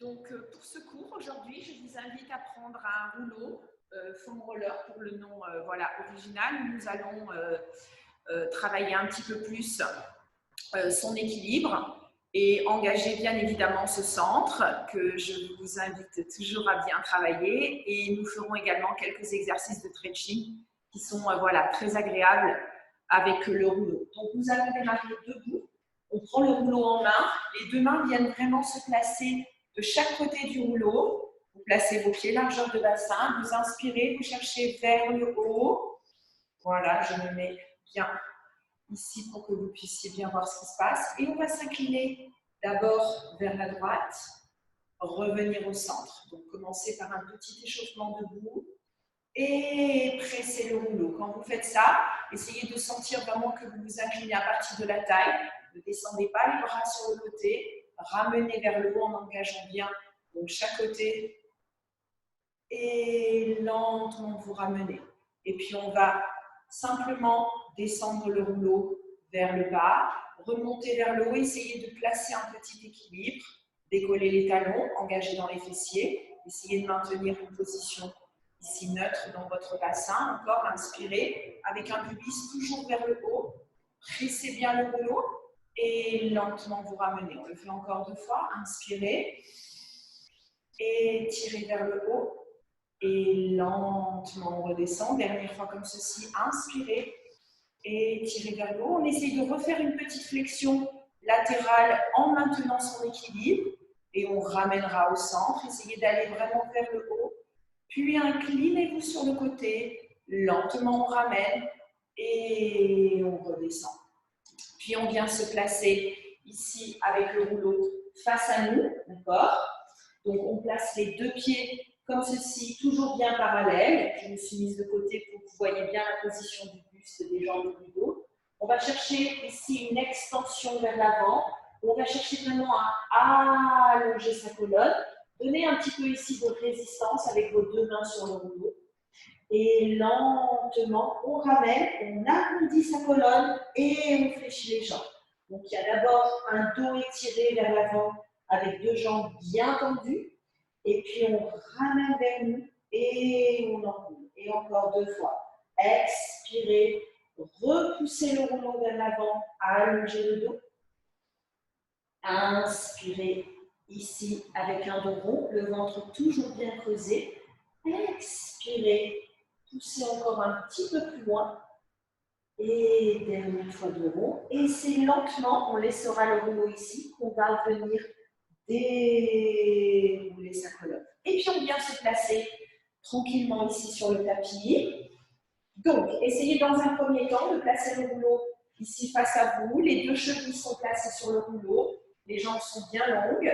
Donc, pour ce cours, aujourd'hui, je vous invite à prendre un rouleau foam roller pour le nom voilà, original. Nous allons travailler un petit peu plus son équilibre et engager bien évidemment ce centre que je vous invite toujours à bien travailler. Et nous ferons également quelques exercices de stretching qui sont voilà, très agréables avec le rouleau. Donc, nous allons démarrer debout. On prend le rouleau en main. Les deux mains viennent vraiment se placer de chaque côté du rouleau. Vous placez vos pieds largeur de bassin. Vous inspirez, vous cherchez vers le haut. Voilà, je me mets bien ici pour que vous puissiez bien voir ce qui se passe. Et on va s'incliner d'abord vers la droite, revenir au centre. Donc, commencez par un petit échauffement debout et pressez le rouleau. Quand vous faites ça, essayez de sentir vraiment que vous vous inclinez à partir de la taille. Ne descendez pas les bras sur le côté. Ramenez vers le haut en engageant bien donc chaque côté. Et lentement vous ramenez. Et puis, on va simplement descendre le rouleau vers le bas, remonter vers le haut, essayer de placer un petit équilibre, décoller les talons, engager dans les fessiers, essayez de maintenir une position ici neutre dans votre bassin, encore inspirez, avec un pubis toujours vers le haut, pressez bien le rouleau et lentement vous ramenez. On le fait encore 2 fois, inspirez et tirez vers le haut. Et lentement, on redescend. Dernière fois comme ceci, inspirez et tirez vers le haut. On essaye de refaire une petite flexion latérale en maintenant son équilibre. Et on ramènera au centre. Essayez d'aller vraiment vers le haut. Puis inclinez-vous sur le côté. Lentement, on ramène et on redescend. Puis on vient se placer ici avec le rouleau face à nous. D'accord ? Donc on place les 2 pieds comme ceci, toujours bien parallèle. Je me suis mise de côté pour que vous voyez bien la position du buste, des jambes et du dos. On va chercher ici une extension vers l'avant. On va chercher vraiment à allonger sa colonne. Donnez un petit peu ici de résistance avec vos 2 mains sur le rouleau. Et lentement, on ramène, on agrandit sa colonne et on fléchit les jambes. Donc il y a d'abord un dos étiré vers l'avant avec 2 jambes bien tendues. Et puis, on ramène vers nous et on enroule. Et encore 2 fois. Expirez, repoussez le rouleau vers l'avant, allongez le dos. Inspirez ici avec un dos rond, le ventre toujours bien creusé. Expirez, poussez encore un petit peu plus loin. Et dernière fois dos rond. Et c'est lentement, on laissera le rouleau ici, qu'on va venir dérouler sa colonne. Et puis, on vient se placer tranquillement ici sur le tapis. Donc, essayez dans un premier temps de placer le rouleau ici face à vous. Les 2 chevilles sont placées sur le rouleau. Les jambes sont bien longues.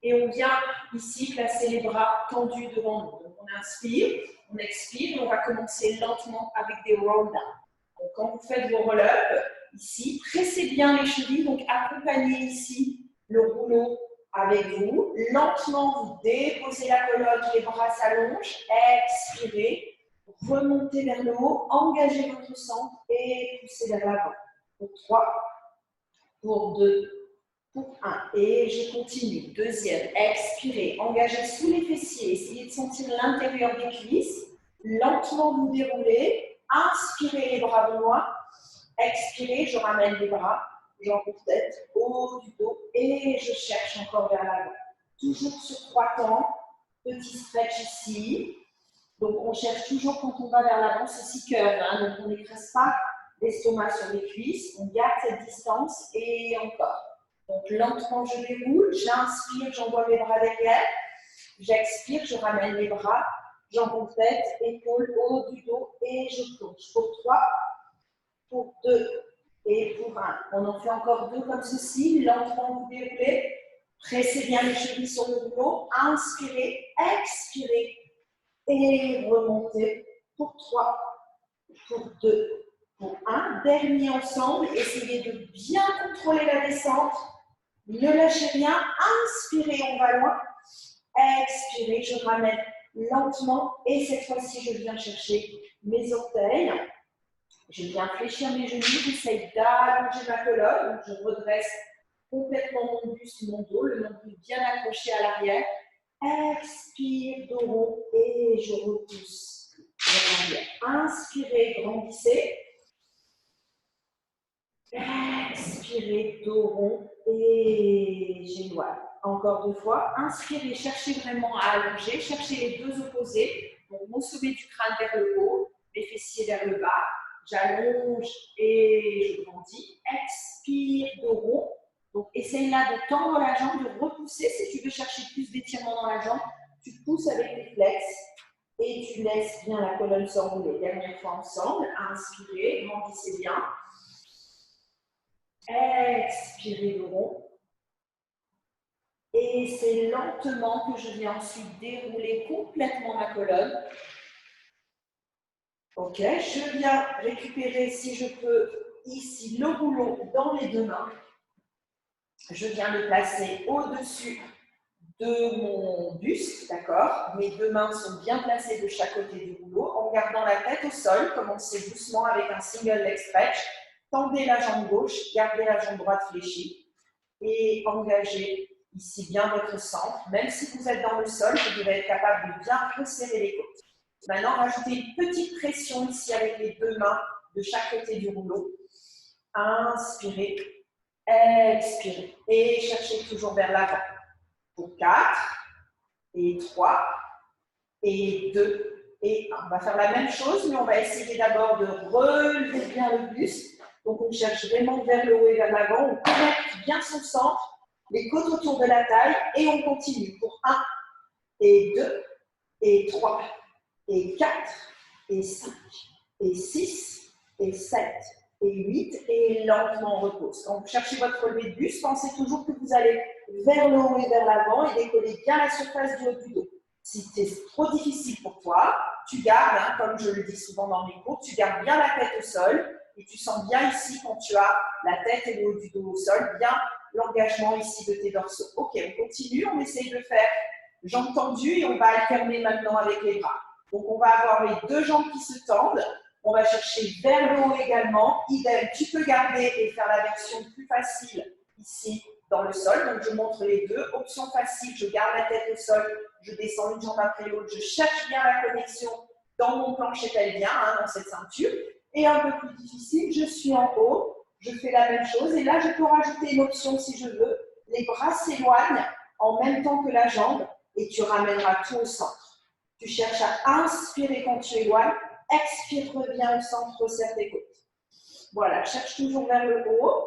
Et on vient ici placer les bras tendus devant nous. Donc, on inspire, on expire. On va commencer lentement avec des roll down. Donc, quand vous faites vos roll-up, ici, pressez bien les chevilles. Donc, accompagnez ici le rouleau avec vous. Lentement, vous déposez la colonne, les bras s'allongent. Expirez. Remontez vers le haut. Engagez votre centre et poussez vers l'avant. Pour 3, pour 2, pour 1. Et je continue. Deuxième. Expirez. Engagez sous les fessiers. Essayez de sentir l'intérieur des cuisses. Lentement, vous déroulez. Inspirez les bras de loin. Expirez, je ramène les bras. Jambes pour tête, haut du dos et je cherche encore vers l'avant. Toujours sur 3 temps, petit stretch ici. Donc on cherche toujours quand on va vers l'avant, ceci curve, hein, donc on n'écrase pas l'estomac sur les cuisses, on garde cette distance et encore. Donc lentement je déroule, j'inspire, j'envoie mes bras derrière, j'expire, je ramène les bras, jambes pour tête, épaules, haut du dos et je plonge. Pour 3, pour 2. Et pour 1, on en fait encore 2 comme ceci, lentement vous déroulez, pressez bien les chevilles sur le rouleau, inspirez, expirez et remontez pour 3, pour 2, pour 1. Dernier ensemble, essayez de bien contrôler la descente, ne lâchez rien, inspirez, on va loin, expirez, je ramène lentement et cette fois-ci je viens chercher mes orteils. Je viens fléchir mes genoux, j'essaye d'allonger ma colonne, donc je redresse complètement mon buste, mon dos, le nombril bien accroché à l'arrière. Expire, dos rond et je repousse vers l'arrière. Inspirez, grandissez. Expirez, dos rond et j'éloigne. Encore 2 fois. Inspirez, cherchez vraiment à allonger. Cherchez les deux opposés. Donc, mon sommet du crâne vers le haut, les fessiers vers le bas. J'allonge et je grandis. Expire, dos rond. Donc, essaye là de tendre la jambe, de repousser. Si tu veux chercher plus d'étirement dans la jambe, tu pousses avec les flex et tu laisses bien la colonne s'enrouler. Dernière fois ensemble. Inspirez, grandissez bien. Expirez le rond. Et c'est lentement que je viens ensuite dérouler complètement ma colonne. Ok, je viens récupérer, si je peux, ici le rouleau dans les deux mains. Je viens le placer au-dessus de mon buste, d'accord? Mes deux mains sont bien placées de chaque côté du rouleau. En gardant la tête au sol, commencez doucement avec un single leg stretch. Tendez la jambe gauche, gardez la jambe droite fléchie et engagez ici bien votre centre. Même si vous êtes dans le sol, vous devez être capable de bien resserrer les côtes. Maintenant, rajoutez une petite pression ici avec les deux mains de chaque côté du rouleau. Inspirez, expirez et cherchez toujours vers l'avant. Pour 4 et 3 et 2 et 1. On va faire la même chose, mais on va essayer d'abord de relever bien le buste. Donc, on cherche vraiment vers le haut et vers l'avant. On connecte bien son centre, les côtes autour de la taille et on continue pour 1 et 2 et 3 et 4 et 5 et 6 et 7 et 8 et lentement on repose. Quand vous cherchez votre relevé de buste, pensez toujours que vous allez vers le haut et vers l'avant et décoller bien la surface du haut du dos. Si c'est trop difficile pour toi, tu gardes, hein, comme je le dis souvent dans mes cours, tu gardes bien la tête au sol et tu sens bien ici quand tu as la tête et le haut du dos au sol, bien l'engagement ici de tes dorsaux. Ok, on continue, on essaye de faire jambes tendues et on va alterner maintenant avec les bras. Donc on va avoir les deux jambes qui se tendent, on va chercher vers le haut également, idem, tu peux garder et faire la version plus facile ici dans le sol, donc je montre les deux, option facile, je garde la tête au sol, je descends une jambe après l'autre, je cherche bien la connexion dans mon plancher pelvien, hein, dans cette ceinture, et un peu plus difficile, je suis en haut, je fais la même chose, et là je peux rajouter une option si je veux, les bras s'éloignent en même temps que la jambe, et tu ramèneras tout au centre. Tu cherches à inspirer quand tu éloignes, expire, reviens au centre, resserre tes côtes. Voilà, cherche toujours vers le haut.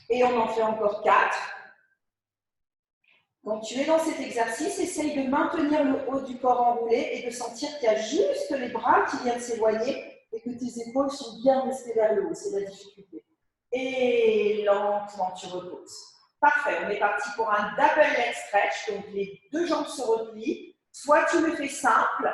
Et on en fait encore 4. Quand tu es dans cet exercice, essaye de maintenir le haut du corps enroulé et de sentir qu'il y a juste les bras qui viennent s'éloigner et que tes épaules sont bien restées vers le haut. C'est la difficulté. Et lentement, tu reposes. Parfait, on est parti pour un double leg stretch. Donc, les deux jambes se replient. Soit tu le fais simple,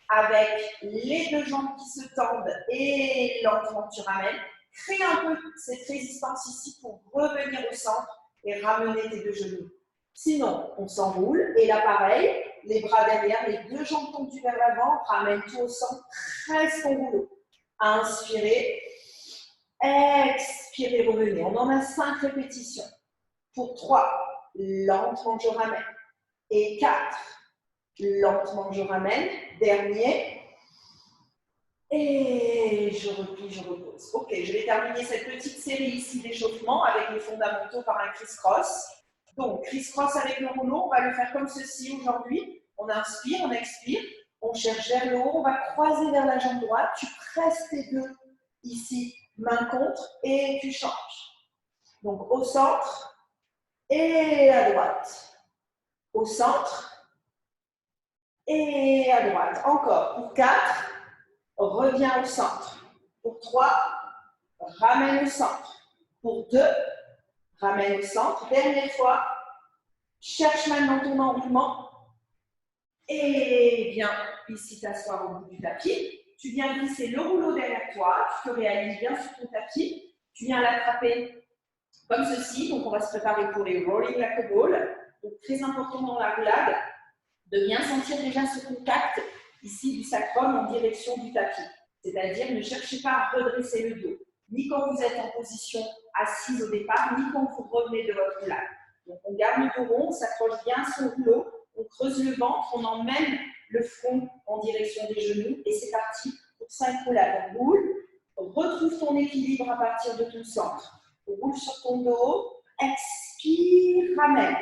avec les deux jambes qui se tendent et lentement tu ramènes. Crée un peu cette résistance ici pour revenir au centre et ramener tes deux genoux. Sinon, on s'enroule et là, pareil, les bras derrière, les deux jambes tendues vers l'avant, ramène tout au centre, reste ton rouleau. Inspirez, expirez, revenez. On en a 5 répétitions. Pour 3, lentement je ramène. Et 4, lentement je ramène. Dernier. Et je replie, je repose. Ok, je vais terminer cette petite série ici d'échauffement avec les fondamentaux par un criss-cross. Donc, criss-cross avec le rouleau, on va le faire comme ceci aujourd'hui. On inspire, on expire, on cherche vers le haut, on va croiser vers la jambe droite. Tu presses tes deux ici, main contre, et tu changes. Donc, au centre et à droite. Au centre et à droite. Encore, pour 4. Reviens au centre. Pour 3, ramène au centre. Pour 2, ramène au centre. Dernière fois, cherche maintenant ton enroulement. Et viens ici t'asseoir au bout du tapis. Tu viens glisser le rouleau derrière toi. Tu te réalises bien sur ton tapis. Tu viens l'attraper comme ceci. Donc, on va se préparer pour les rolling like a ball. Donc, très important dans la roulade de bien sentir déjà ce contact ici du sacrum en direction du tapis. C'est-à-dire, ne cherchez pas à redresser le dos. ni quand vous êtes en position assise au départ, ni quand vous revenez de votre roulade. Donc, on garde le dos rond, on s'accroche bien à son rouleau, on creuse le ventre, on emmène le front en direction des genoux et c'est parti pour 5 roulades. On roule, retrouve ton équilibre à partir de ton centre. On roule sur ton dos, expire, ramène.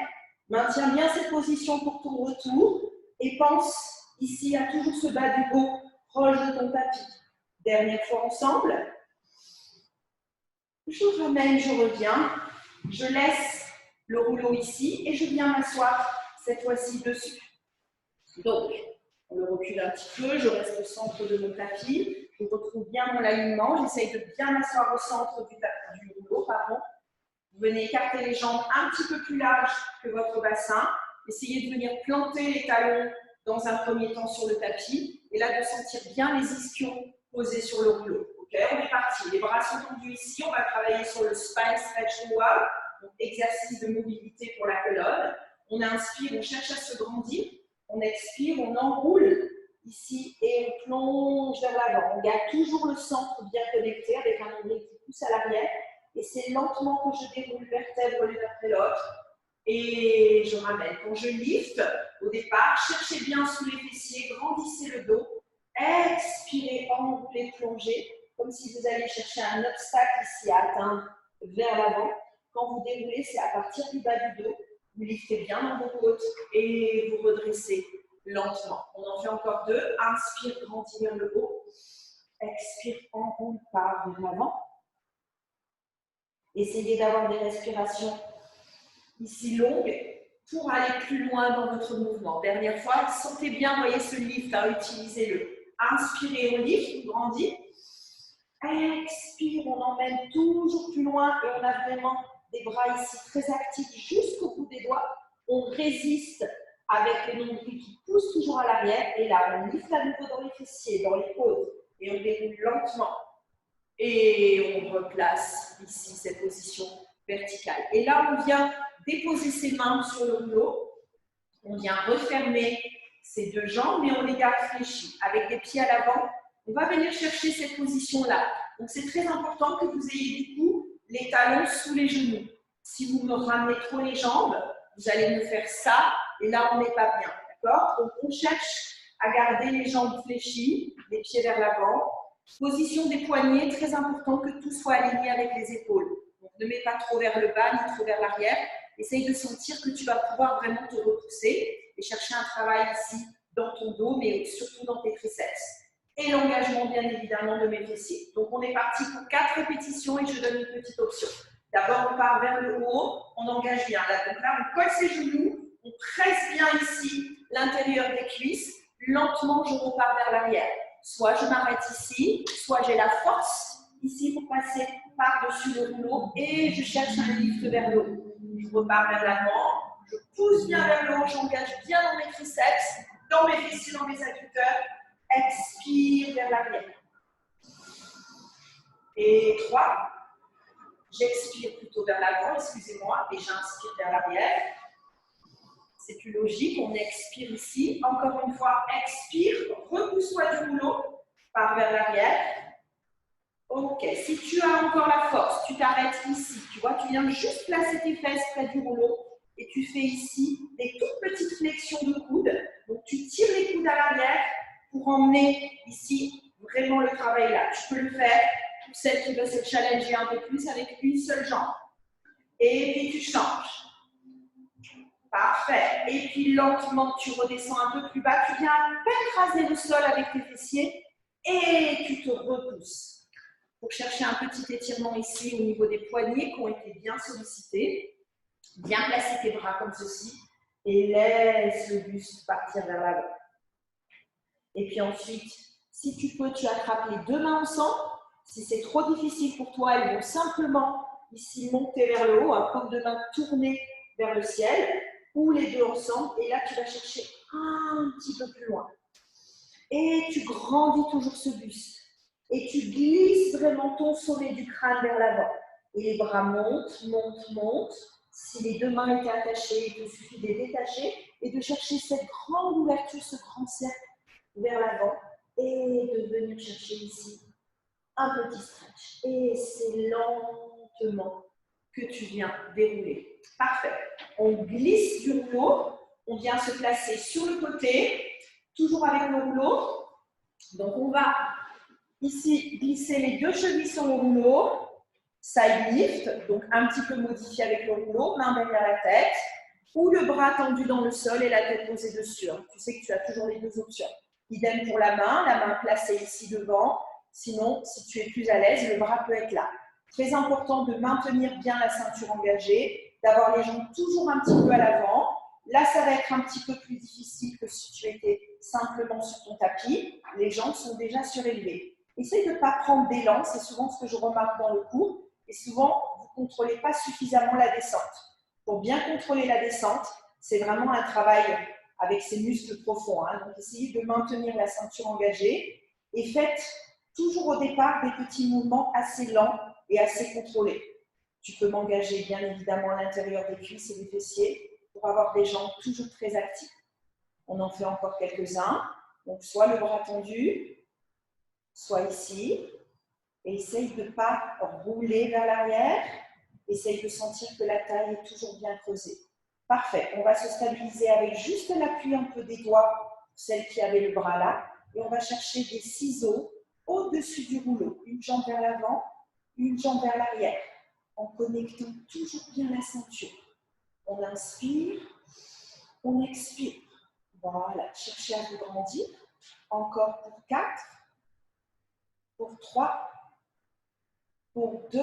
Maintiens bien cette position pour ton retour et pense ici à toujours ce bas du dos proche de ton tapis. Dernière fois ensemble. Je ramène, je reviens. Je laisse le rouleau ici et je viens m'asseoir cette fois-ci dessus. Donc, on le recule un petit peu, je reste au centre de mon tapis, je retrouve bien mon alignement, j'essaye de bien m'asseoir au centre du rouleau. Vous venez écarter les jambes un petit peu plus larges que votre bassin, essayez de venir planter les talons dans un premier temps sur le tapis, et là de sentir bien les ischions posés sur le rouleau. Ok, on est parti, les bras sont tendus ici, on va travailler sur le spine stretch wall, donc exercice de mobilité pour la colonne. On inspire, on cherche à se grandir. On expire, on enroule ici et on plonge vers l'avant. On garde toujours le centre bien connecté avec un nombril qui pousse à l'arrière. Et c'est lentement que je déroule vertèbre l'une après l'autre. Et je ramène. Quand je lift, au départ, cherchez bien sous les fessiers, grandissez le dos. Expirez, enroulez, plongez. Comme si vous alliez chercher un obstacle ici à atteindre vers l'avant. Quand vous déroulez, c'est à partir du bas du dos. Vous liftez bien dans vos côtes et vous redressez lentement. On en fait encore 2. Inspire, grandis vers le haut. Expire, enroule, part vers l'avant. Essayez d'avoir des respirations ici longues pour aller plus loin dans votre mouvement. Dernière fois, sentez bien, voyez ce lift, utilisez-le. Inspirez, on lift, on grandit. Expire, on emmène toujours plus loin et on a vraiment des bras ici très actifs jusqu'au bout des doigts. On résiste avec les nombrils qui poussent toujours à l'arrière. Et là, on lift à nouveau dans les fessiers, dans les côtes. Et on déroule lentement. Et on replace ici cette position verticale. Et là, on vient déposer ses mains sur le rouleau. On vient refermer ses 2 jambes, mais on les garde fléchies. Avec des pieds à l'avant, on va venir chercher cette position-là. Donc, c'est très important que vous ayez du coup les talons sous les genoux. Si vous me ramenez trop les jambes, vous allez me faire ça, et là, on n'est pas bien. D'accord? Donc, on cherche à garder les jambes fléchies, les pieds vers l'avant. Position des poignets, très important que tout soit aligné avec les épaules. Donc, ne mets pas trop vers le bas, ni trop vers l'arrière. Essaye de sentir que tu vas pouvoir vraiment te repousser et chercher un travail ici dans ton dos, mais surtout dans tes triceps. Et l'engagement, bien évidemment, de mes fessiers. Donc, on est parti pour 4 répétitions et je donne une petite option. D'abord, on part vers le haut, on engage bien. Là, donc là, on colle ses genoux, on presse bien ici l'intérieur des cuisses. Lentement, je repars vers l'arrière. Soit je m'arrête ici, soit j'ai la force ici pour passer par-dessus le rouleau et je cherche un lift vers le haut. Je repars vers l'avant, je pousse bien vers le haut, j'engage bien dans mes triceps, dans mes fessiers, dans mes adducteurs. Expire vers l'arrière. Et 3. J'expire plutôt vers l'avant, excusez-moi, et j'inspire vers l'arrière. C'est plus logique, on expire ici. Encore une fois, expire, repousse-toi du rouleau, pars vers l'arrière. Ok, si tu as encore la force, tu t'arrêtes ici. Tu vois, tu viens juste placer tes fesses près du rouleau et tu fais ici des toutes petites flexions de coudes. Donc, tu tires les coudes à l'arrière pour emmener ici vraiment le travail là. Tu peux le faire pour celle qui veut se challenger un peu plus avec une seule jambe. Et puis, tu changes. Parfait. Et puis, lentement, tu redescends un peu plus bas. Tu viens à peine raser le sol avec tes fessiers et tu te repousses. Pour chercher un petit étirement ici au niveau des poignets qui ont été bien sollicités. Bien placer tes bras comme ceci et laisse le buste partir vers l'avant. Et puis ensuite, si tu peux, tu attrapes les 2 mains ensemble. Si c'est trop difficile pour toi, elles vont simplement ici monter vers le haut, comme 2 mains tournées vers le ciel, ou les 2 ensemble. Et là, tu vas chercher un petit peu plus loin. Et tu grandis toujours ce buste. Et tu glisses vraiment ton sommet du crâne vers l'avant. Et les bras montent, montent, montent. Si les 2 mains étaient attachées, il te suffit de les détacher et de chercher cette grande ouverture, ce grand cercle vers l'avant et de venir chercher ici un petit stretch. Et c'est lentement que tu viens dérouler. Parfait. On glisse du rouleau. On vient se placer sur le côté, toujours avec le rouleau. Donc, on va ici glisser les deux chevilles sur le rouleau. Side lift, donc un petit peu modifié avec le rouleau, main derrière la tête, ou le bras tendu dans le sol et la tête posée dessus. Tu sais que tu as toujours les deux options. Idem pour la main placée ici devant. Sinon, si tu es plus à l'aise, le bras peut être là. Très important de maintenir bien la ceinture engagée, d'avoir les jambes toujours un petit peu à l'avant. Là, ça va être un petit peu plus difficile que si tu étais simplement sur ton tapis. Les jambes sont déjà surélevées. Essaye de ne pas prendre d'élan, c'est souvent ce que je remarque dans le cours. Et souvent, vous ne contrôlez pas suffisamment la descente. Pour bien contrôler la descente, c'est vraiment un travail avec ses muscles profonds. Donc, essayez de maintenir la ceinture engagée et faites toujours au départ des petits mouvements assez lents et assez contrôlés. Tu peux m'engager bien évidemment à l'intérieur des cuisses et des fessiers pour avoir des jambes toujours très actives. On en fait encore quelques-uns. Donc, soit le bras tendu, soit ici. Et essaye de ne pas rouler vers l'arrière. Essaye de sentir que la taille est toujours bien creusée. Parfait. On va se stabiliser avec juste l'appui un peu des doigts, celle qui avait le bras là. Et on va chercher des ciseaux au-dessus du rouleau. Une jambe vers l'avant, une jambe vers l'arrière. En connectant toujours bien la ceinture. On inspire, on expire. Voilà. Cherchez à vous grandir. Encore pour 4, pour 3, pour 2,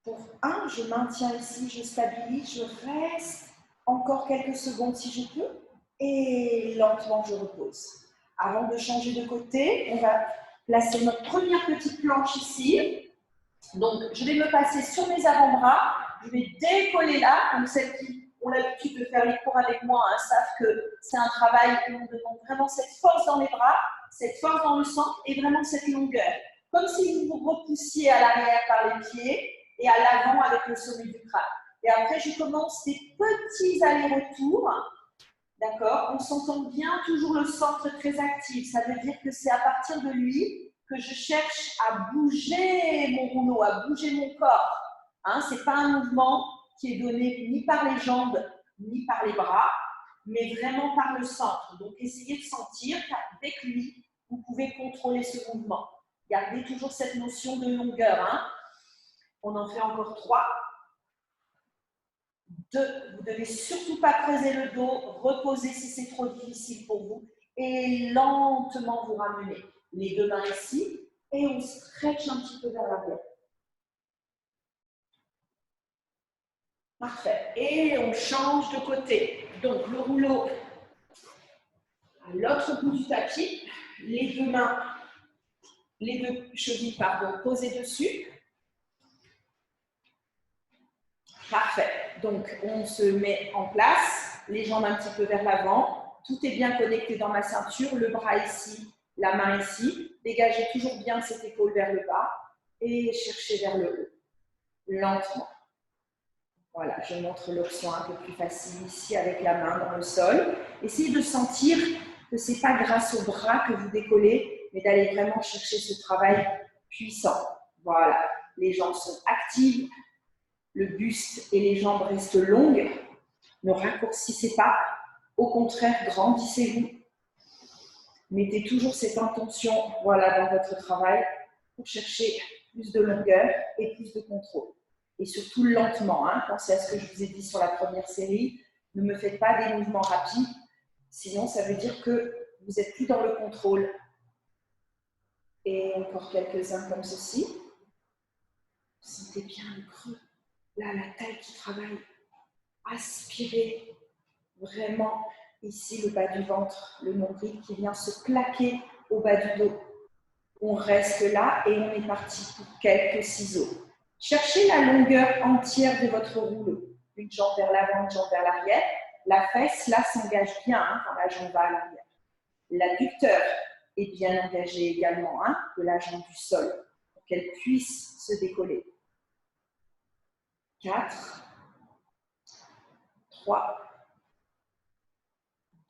pour 1, je maintiens ici, je stabilise, je reste encore quelques secondes si je peux et lentement je repose. Avant de changer de côté, on va placer notre première petite planche ici. Donc, je vais me passer sur mes avant-bras, je vais décoller là, comme celles qui ont l'habitude de faire les cours avec moi, savent que c'est un travail où on demande vraiment cette force dans les bras, cette force dans le centre et vraiment cette longueur. Comme si vous vous repoussiez à l'arrière par les pieds et à l'avant avec le sommet du crâne. Et après, je commence des petits allers-retours. D'accord? On s'entend bien, toujours le centre très actif. Ça veut dire que c'est à partir de lui que je cherche à bouger mon rouleau, à bouger mon corps. Ce n'est pas un mouvement qui est donné ni par les jambes, ni par les bras, mais vraiment par le centre. Donc, essayez de sentir qu'avec lui, vous pouvez contrôler ce mouvement. Gardez toujours cette notion de longueur. On en fait encore 3. 2, vous ne devez surtout pas creuser le dos, reposer si c'est trop difficile pour vous et lentement vous ramener. Les deux mains ici et on stretch un petit peu vers l'arrière. Parfait. Et on change de côté. Donc le rouleau à l'autre bout du tapis, les deux mains, les deux chevilles, posées dessus. Parfait. Donc, on se met en place, les jambes un petit peu vers l'avant. Tout est bien connecté dans ma ceinture, le bras ici, la main ici. Dégagez toujours bien cette épaule vers le bas et cherchez vers le haut. Lentement. Voilà, je montre l'option un peu plus facile ici avec la main dans le sol. Essayez de sentir que ce n'est pas grâce au bras que vous décollez, mais d'aller vraiment chercher ce travail puissant. Voilà, les jambes sont actives. Le buste et les jambes restent longues. Ne raccourcissez pas. Au contraire, grandissez-vous. Mettez toujours cette intention dans votre travail pour chercher plus de longueur et plus de contrôle. Et surtout lentement. Pensez à ce que je vous ai dit sur la première série. Ne me faites pas des mouvements rapides. Sinon, ça veut dire que vous n'êtes plus dans le contrôle. Et encore quelques-uns comme ceci. Sentez bien le creux. Là, la taille qui travaille. Aspirez vraiment ici le bas du ventre, le nombril qui vient se plaquer au bas du dos. On reste là et on est parti pour quelques ciseaux. Cherchez la longueur entière de votre rouleau. Une jambe vers l'avant, une jambe vers l'arrière. La fesse, là, s'engage bien quand la jambe va à l'arrière. L'adducteur est bien engagé également de la jambe du sol pour qu'elle puisse se décoller. 4, 3,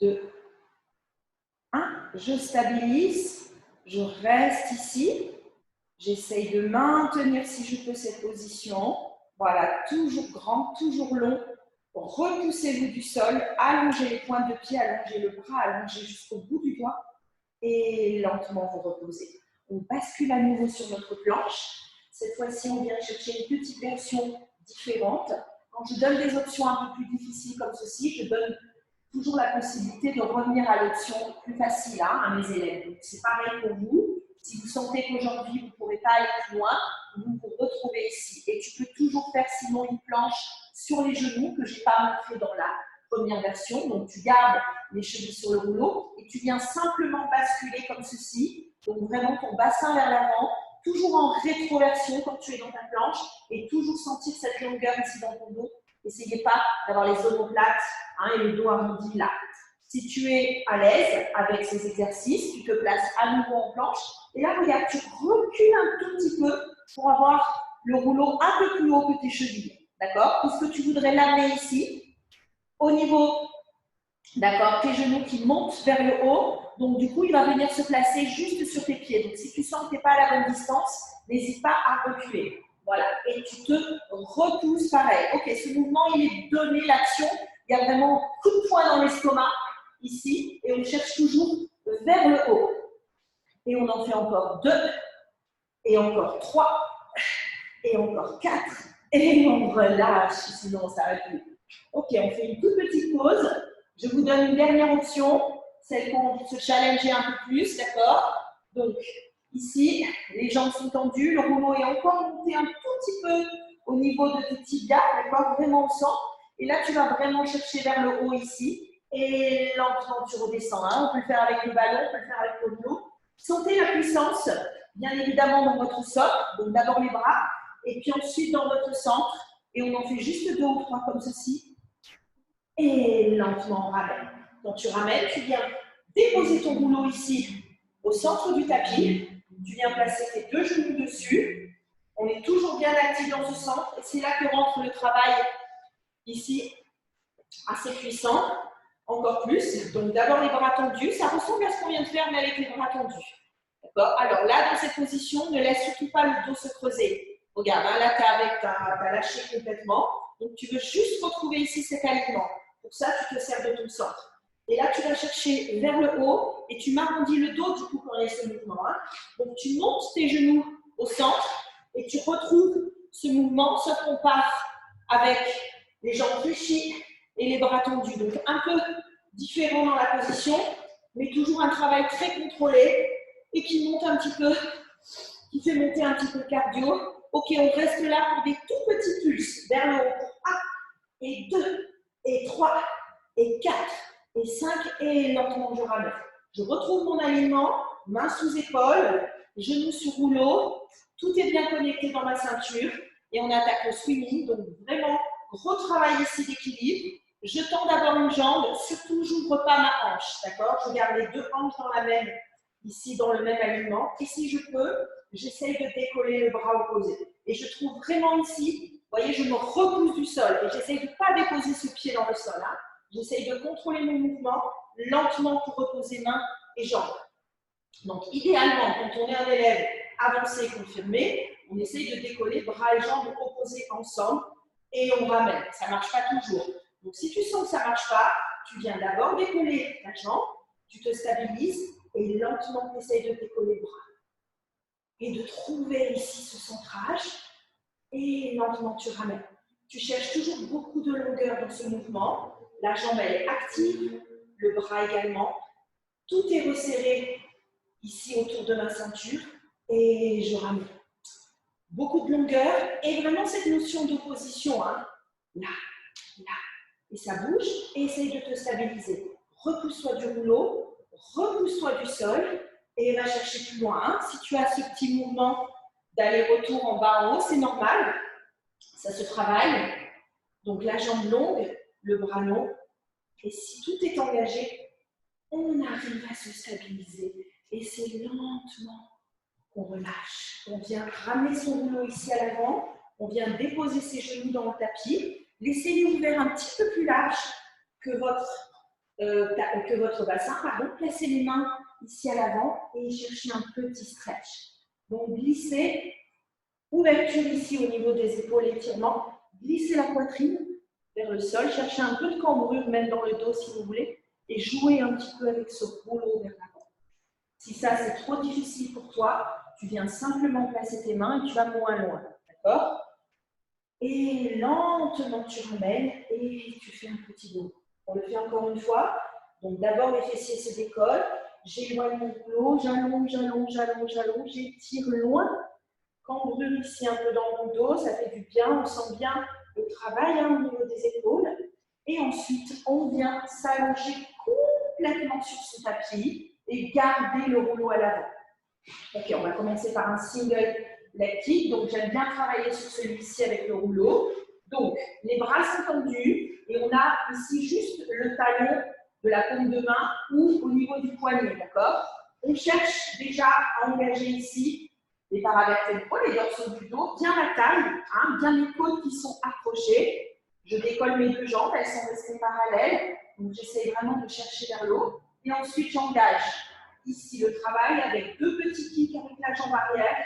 2, 1. Je stabilise, je reste ici. J'essaye de maintenir, si je peux, cette position. Voilà, toujours grand, toujours long. Repoussez-vous du sol, allongez les pointes de pied, allongez le bras, allongez jusqu'au bout du doigt et lentement vous reposez. On bascule à nouveau sur notre planche. Cette fois-ci, on vient chercher une petite version différente. Quand je donne des options un peu plus difficiles comme ceci, je donne toujours la possibilité de revenir à l'option plus facile à mes élèves. C'est pareil pour vous. Si vous sentez qu'aujourd'hui, vous ne pourrez pas aller plus loin, vous vous retrouvez ici. Et tu peux toujours faire sinon une planche sur les genoux que je n'ai pas montré dans la première version. Donc, tu gardes les chevilles sur le rouleau et tu viens simplement basculer comme ceci. Donc, vraiment ton bassin vers l'avant, toujours en rétroversion quand tu es dans ta planche et toujours sentir cette longueur ici dans ton dos. N'essayez pas d'avoir les omoplates et le dos arrondi là. Si tu es à l'aise avec ces exercices, tu te places à nouveau en planche. Et là, regarde, tu recules un tout petit peu pour avoir le rouleau un peu plus haut que tes chevilles. D'accord? Puisque tu voudrais l'amener ici, au niveau, d'accord, tes genoux qui montent vers le haut. Donc, du coup, il va venir se placer juste sur tes pieds. Donc, si tu sens que tu n'es pas à la bonne distance, n'hésite pas à reculer. Voilà. Et tu te repousses pareil. Ok, ce mouvement, il est donné, l'action. Il y a vraiment un coup de poing dans l'estomac ici. Et on cherche toujours vers le haut. Et on en fait encore 2. Et encore 3. Et encore 4. Et on relâche, sinon on s'arrête plus. Ok, on fait une toute petite pause. Je vous donne une dernière option, celle qu'on se challenger un peu plus, d'accord? Donc, ici, les jambes sont tendues, le rouleau est encore monté un tout petit peu au niveau de tes tibias, d'accord? Vraiment au centre. Et là, tu vas vraiment chercher vers le haut ici. Et lentement, tu redescends. On peut le faire avec le ballon, on peut le faire avec le rouleau. Sentez la puissance, bien évidemment, dans votre socle. Donc, d'abord les bras. Et puis ensuite dans votre centre, et on en fait juste 2 ou 3 comme ceci, et lentement on ramène. Quand tu ramènes, tu viens déposer ton rouleau ici, au centre du tapis, tu viens placer tes 2 genoux dessus, on est toujours bien actif dans ce centre, et c'est là que rentre le travail ici, assez puissant, encore plus. Donc d'abord les bras tendus, ça ressemble à ce qu'on vient de faire, mais avec les bras tendus. D'accord? Alors là, dans cette position, ne laisse surtout pas le dos se creuser. Regarde, là, tu as lâché complètement. Donc, tu veux juste retrouver ici cet alignement. Pour ça, tu te sers de ton centre. Et là, tu vas chercher vers le haut et tu m'arrondis le dos du coup quand il y a ce mouvement. Donc, tu montes tes genoux au centre et tu retrouves ce mouvement, sauf qu'on part avec les jambes fléchies et les bras tendus. Donc, un peu différent dans la position, mais toujours un travail très contrôlé et qui monte un petit peu, qui fait monter un petit peu le cardio. Ok, on reste là pour des tout petits pulses vers le haut. 1, et 2, et 3, et 4, et 5, et lentement je ramène. Je retrouve mon alignement, main sous épaule, genoux sur rouleau, tout est bien connecté dans ma ceinture, et on attaque le swimming, donc vraiment gros travail ici d'équilibre. Je tends d'abord une jambe, surtout j'ouvre pas ma hanche, d'accord? Je garde les 2 hanches dans la même, ici dans le même alignement, et si je peux, j'essaye de décoller le bras opposé. Et je trouve vraiment ici, vous voyez, je me repousse du sol, et j'essaye de ne pas déposer ce pied dans le sol. J'essaye de contrôler mon mouvement lentement pour reposer mains et jambes. Donc, idéalement, quand on est un élève avancé et confirmé, on essaye de décoller bras et jambes opposés ensemble et on ramène. Ça ne marche pas toujours. Donc, si tu sens que ça ne marche pas, tu viens d'abord décoller ta jambe, tu te stabilises et lentement, tu essayes de décoller le bras. Et de trouver ici ce centrage et lentement, tu ramènes. Tu cherches toujours beaucoup de longueur dans ce mouvement. La jambe, elle est active, le bras également. Tout est resserré ici autour de ma ceinture et je ramène. Beaucoup de longueur et vraiment cette notion d'opposition. Là, là. Et ça bouge et essaye de te stabiliser. Repousse-toi du rouleau, repousse-toi du sol et va chercher plus loin. Si tu as ce petit mouvement d'aller-retour en bas en haut, c'est normal. Ça se travaille. Donc la jambe longue, le bras long. Et si tout est engagé, on arrive à se stabiliser. Et c'est lentement qu'on relâche. On vient ramener son rouleau ici à l'avant. On vient déposer ses genoux dans le tapis. Laissez-les ouverts un petit peu plus large que votre bassin. Placez les mains ici à l'avant et cherchez un petit stretch. Donc, glissez, ouverture ici au niveau des épaules, étirement, glissez la poitrine vers le sol, cherchez un peu de cambrure, même dans le dos si vous voulez, et jouez un petit peu avec ce rouleau vers l'avant. Si ça, c'est trop difficile pour toi, tu viens simplement placer tes mains et tu vas moins loin, d'accord? Et lentement, tu ramènes et tu fais un petit dos. On le fait encore une fois. Donc, d'abord, les fessiers se décollent. J'éloigne mon rouleau, j'allonge, j'allonge, j'allonge, j'allonge, j'étire loin. Cambrure ici un peu dans mon dos, ça fait du bien, on sent bien le travail au niveau des épaules. Et ensuite, on vient s'allonger complètement sur ce tapis et garder le rouleau à l'avant. Ok, on va commencer par un single leg kick. Donc, j'aime bien travailler sur celui-ci avec le rouleau. Donc, les bras sont tendus et on a ici juste le talon de la paume de main ou au niveau du poignet, d'accord? On cherche déjà à engager ici les paravertébraux, les dorsaux du dos, bien la taille, hein, bien les côtes qui sont accrochées. Je décolle mes deux jambes, elles sont restées parallèles. Donc, j'essaie vraiment de chercher vers le haut. Et ensuite, j'engage ici le travail avec deux petits kicks avec la jambe arrière,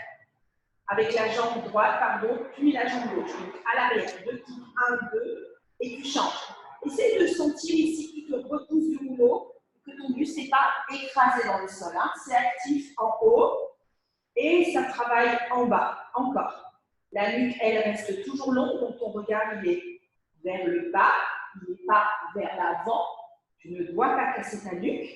avec la jambe droite, pardon, puis la jambe gauche. Donc, à l'arrière, deux kicks, 1, 2, et tu changes. Essaye de sentir ici que tu te repousses du rouleau, que ton buste n'est pas écrasé dans le sol. Hein. C'est actif en haut et ça travaille en bas. Encore. La nuque, elle reste toujours longue, donc ton regard, il est vers le bas, il n'est pas vers l'avant. Tu ne dois pas casser ta nuque.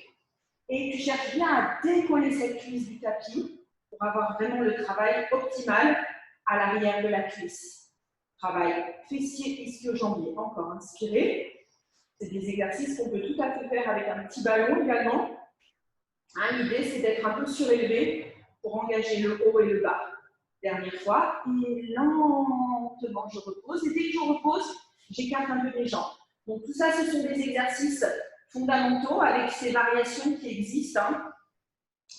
Et tu cherches bien à décoller cette cuisse du tapis pour avoir vraiment le travail optimal à l'arrière de la cuisse. Travail fessier, ischio-jambier. Encore inspirez. C'est des exercices qu'on peut tout à fait faire avec un petit ballon également. Hein, l'idée, c'est d'être un peu surélevé pour engager le haut et le bas. Dernière fois. Et lentement, je repose. Et dès que je repose, j'écarte un peu mes jambes. Donc, tout ça, ce sont des exercices fondamentaux avec ces variations qui existent hein,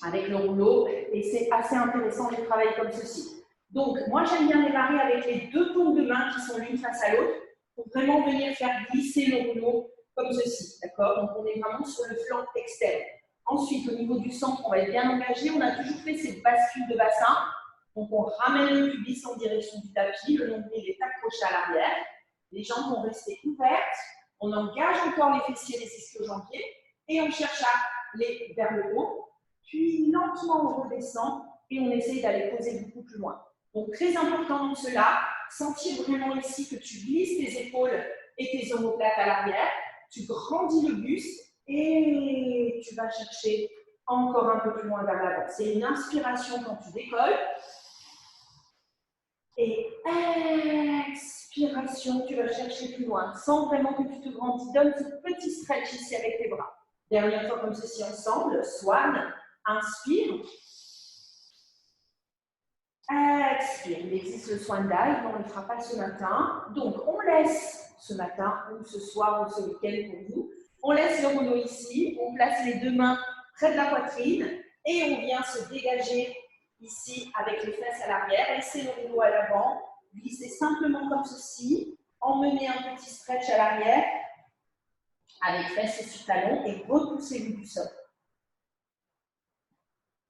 avec le rouleau et c'est assez intéressant de travailler comme ceci. Donc, moi j'aime bien démarrer avec les deux paumes de main qui sont l'une face à l'autre pour vraiment venir faire glisser le rouleau comme ceci, d'accord? Donc, on est vraiment sur le flanc externe. Ensuite, au niveau du centre, on va être bien engagé. On a toujours fait cette bascule de bassin. Donc, on ramène le pubis en direction du tapis. Le nombril est accroché à l'arrière. Les jambes vont rester ouvertes. On engage encore les fessiers, les ischio-jambiers et on cherche à aller vers le haut. Puis lentement, on redescend et on essaye d'aller poser beaucoup plus loin. Donc, très important dans cela, sentir vraiment ici que tu glisses tes épaules et tes omoplates à l'arrière. Tu grandis le buste et tu vas chercher encore un peu plus loin vers l'avant. C'est une inspiration quand tu décolles. Et expiration, tu vas chercher plus loin. Sens vraiment que tu te grandis. Donne ce petit stretch ici avec tes bras. Dernière fois comme ceci ensemble. Swan. Inspire. Expire. Il existe le Swan Dive, on ne le fera pas ce matin. Donc, on laisse ce matin, ou ce soir, ou ce week-end pour vous. On laisse le rouleau ici. On place les deux mains près de la poitrine. Et on vient se dégager ici avec les fesses à l'arrière, laissez le rouleau à l'avant, glissez simplement comme ceci, emmenez un petit stretch à l'arrière avec fesses sur talon et repoussez-vous du sol.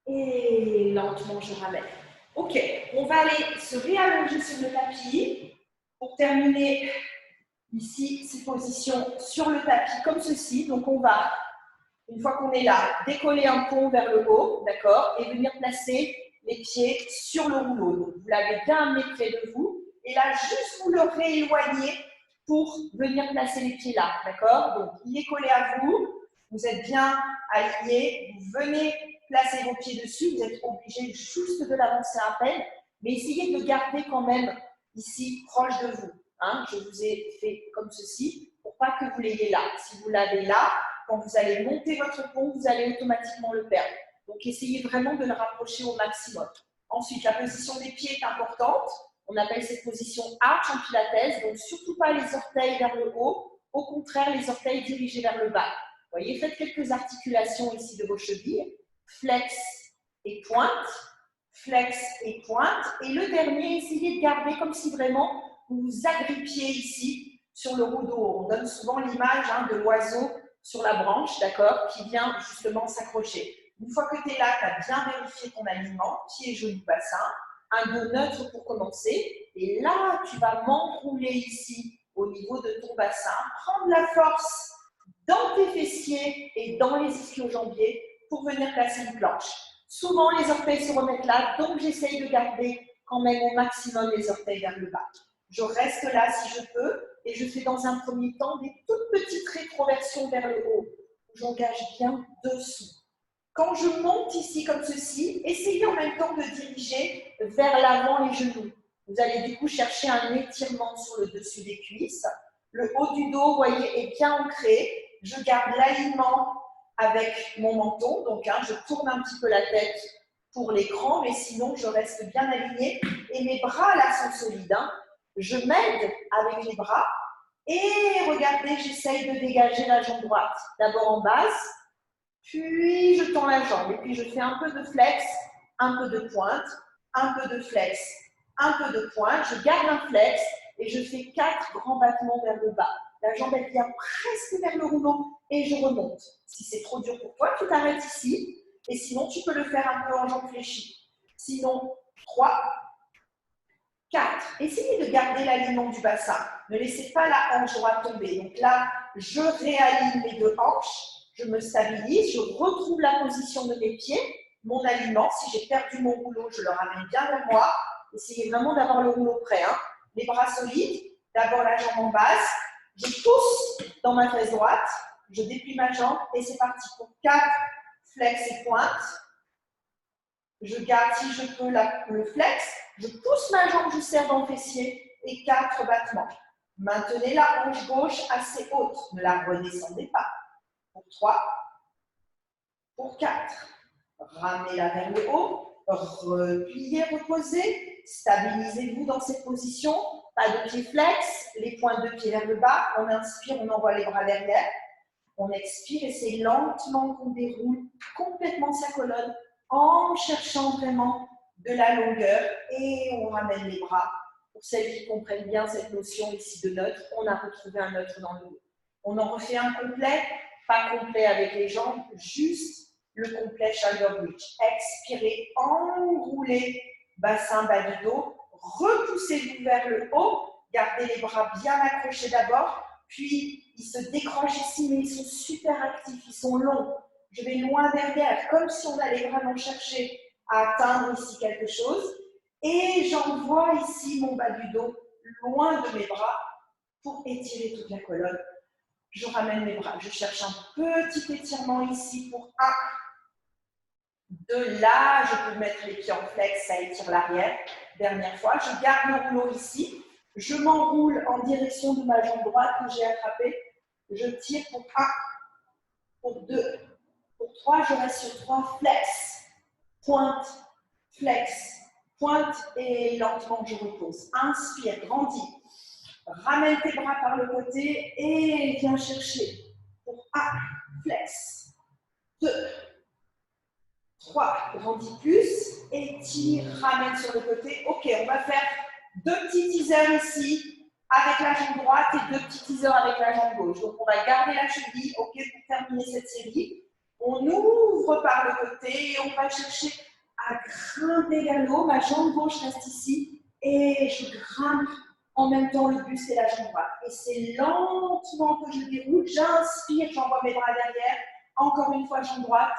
Et lentement, je ramène. Ok, on va aller se réallonger sur le tapis pour terminer ici ces positions sur le tapis comme ceci. Donc on va, une fois qu'on est là, décoller un pont vers le haut, d'accord, et venir placer les pieds sur le rouleau. Donc, vous l'avez bien amené près de vous. Et là, juste vous le rééloignez pour venir placer les pieds là. D'accord? Donc, il est collé à vous. Vous êtes bien aligné. Vous venez placer vos pieds dessus. Vous êtes obligé juste de l'avancer à peine. Mais essayez de garder quand même ici, proche de vous. Hein? Je vous ai fait comme ceci pour pas que vous l'ayez là. Si vous l'avez là, quand vous allez monter votre pont, vous allez automatiquement le perdre. Donc, essayez vraiment de le rapprocher au maximum. Ensuite, la position des pieds est importante. On appelle cette position arch en pilates. Donc, surtout pas les orteils vers le haut. Au contraire, les orteils dirigés vers le bas. Vous voyez, faites quelques articulations ici de vos chevilles. Flex et pointe. Flex et pointe. Et le dernier, essayez de garder comme si vraiment vous vous agrippiez ici sur le rouleau. On donne souvent l'image de l'oiseau sur la branche, d'accord, qui vient justement s'accrocher. Une fois que tu es là, tu as bien vérifié ton alignement, pied, genou, bassin, un dos neutre pour commencer. Et là, tu vas m'enrouler ici au niveau de ton bassin, prendre la force dans tes fessiers et dans les ischio-jambiers pour venir placer une planche. Souvent, les orteils se remettent là, donc j'essaye de garder quand même au maximum les orteils vers le bas. Je reste là si je peux et je fais dans un premier temps des toutes petites rétroversions vers le haut. J'engage bien dessous. Quand je monte ici comme ceci, essayez en même temps de diriger vers l'avant les genoux. Vous allez du coup chercher un étirement sur le dessus des cuisses. Le haut du dos, vous voyez, est bien ancré. Je garde l'alignement avec mon menton. Donc, je tourne un petit peu la tête pour l'écran, mais sinon, je reste bien alignée. Et mes bras, là, sont solides. Je m'aide avec les bras. Et regardez, j'essaye de dégager la jambe droite. D'abord en base, puis je tends la jambe. Et puis, je fais un peu de flex, un peu de pointe, un peu de flex, un peu de pointe. Je garde un flex et je fais 4 grands battements vers le bas. La jambe, elle vient presque vers le rouleau et je remonte. Si c'est trop dur pour toi, tu t'arrêtes ici. Et sinon, tu peux le faire un peu en jambe fléchie. Sinon, 3, 4. Essayez de garder l'alignement du bassin. Ne laissez pas la hanche droite tomber. Donc là, je réaligne les 2 hanches. Je me stabilise. Je retrouve la position de mes pieds. Mon alignement. Si j'ai perdu mon rouleau, je le ramène bien vers moi. Essayez vraiment d'avoir le rouleau prêt. Les bras solides. D'abord la jambe en base. Je pousse dans ma fesse droite. Je déplie ma jambe. Et c'est parti pour 4 flex et pointe. Je garde, si je peux, le flex. Je pousse ma jambe, je serre dans le fessier et 4 battements. Maintenez la hanche gauche assez haute. Ne la redescendez pas. Pour 3. Pour 4. Ramenez-la vers le haut. Repliez, reposez. Stabilisez-vous dans cette position. Pas de pied flex. Les pointes de pied vers le bas. On inspire, on envoie les bras derrière. On expire et c'est lentement qu'on déroule complètement sa colonne en cherchant vraiment de la longueur et on ramène les bras. Pour celles qui comprennent bien cette notion ici de neutre, on a retrouvé un neutre dans le dos. On en refait un complet, pas complet avec les jambes, juste le complet shoulder bridge. Expirez, enroulez bassin bas du dos, repoussez-vous vers le haut, gardez les bras bien accrochés d'abord, puis ils se décrochent ici, mais ils sont super actifs, ils sont longs. Je vais loin derrière, comme si on allait vraiment chercher à atteindre ici quelque chose. Et j'envoie ici mon bas du dos loin de mes bras pour étirer toute la colonne. Je ramène mes bras. Je cherche un petit étirement ici pour 1. De là, je peux mettre les pieds en flex, ça étire l'arrière. Dernière fois, je garde le rouleau ici. Je m'enroule en direction de ma jambe droite que j'ai attrapée. Je tire pour 1, pour 2. Pour 3, je reste sur 3, flex, pointe, flex, pointe et lentement je repose. Inspire, grandis. Ramène tes bras par le côté et viens chercher. Pour 1, flex, 2, 3, grandis plus, étire, ramène sur le côté. Ok, on va faire 2 petits teasers ici avec la jambe droite et 2 petits teasers avec la jambe gauche. Donc on va garder la cheville, ok, pour terminer cette série. On ouvre par le côté et on va chercher à grimper vers le haut. Ma jambe gauche reste ici et je grimpe en même temps le buste et la jambe droite. Et c'est lentement que je déroule. J'inspire, j'envoie mes bras derrière. Encore une fois, jambe droite.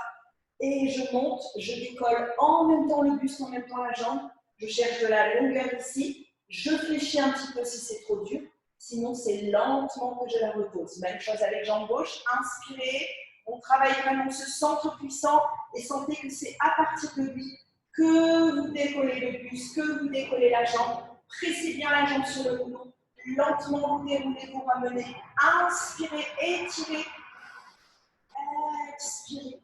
Et je monte, je décolle en même temps le buste, en même temps la jambe. Je cherche de la longueur ici. Je fléchis un petit peu si c'est trop dur. Sinon, c'est lentement que je la repose. Même chose avec jambe gauche. Inspirez. On travaille vraiment ce centre puissant et sentez que c'est à partir de lui que vous décollez le buste, que vous décollez la jambe. Pressez bien la jambe sur le rouleau. Lentement, vous déroulez, vous ramenez. Inspirez, étirez. Expirez.